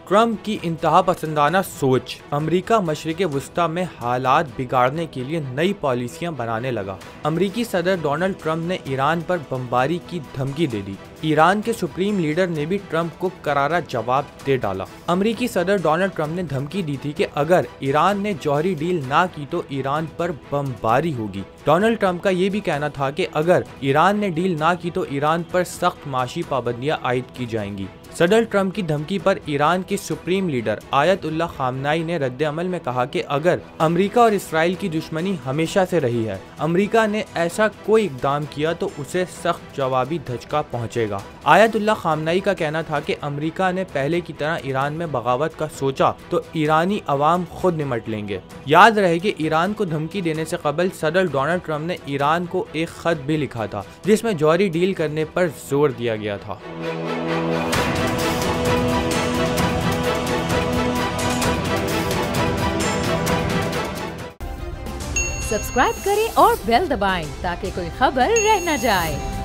Trump की इंतहा पसंदाना सोच। अमेरिका मशरिक़ वुस्ता में हालात बिगाड़ने के लिए नई पॉलिसियां बनाने लगा। अमेरिकी सदर डोनाल्ड ट्रम्प ने ईरान पर बमबारी की धमकी दे दी। ईरान के सुप्रीम लीडर ने भी ट्रम्प को करारा जवाब दे डाला। अमेरिकी सदर डोनाल्ड ट्रम्प ने धमकी दी थी कि अगर ईरान ने जौहरी डील ना की तो ईरान पर बमबारी होगी। डोनाल्ड ट्रम्प का ये भी कहना था कि अगर ईरान ने डील ना की तो ईरान पर सख्त माशी पाबंदियां आयद की जाएंगी। सदर ट्रम्प की धमकी पर ईरान के सुप्रीम लीडर आयतुल्ला खामनाई ने रद्द-ए-अमल में कहा कि अगर अमेरिका और इसराइल की दुश्मनी हमेशा से रही है, अमेरिका ने ऐसा कोई इकदाम किया तो उसे सख्त जवाबी धचका पहुंचेगा। आयतुल्ला खामनाई का कहना था कि अमेरिका ने पहले की तरह ईरान में बगावत का सोचा तो ईरानी अवाम खुद निमट लेंगे। याद रहे कि ईरान को धमकी देने से कबल सदर डोनाल्ड ट्रम्प ने ईरान को एक खत भी लिखा था जिसमें जौहरी डील करने पर जोर दिया गया था। सब्सक्राइब करें और बेल दबाएं ताकि कोई खबर रह न जाए।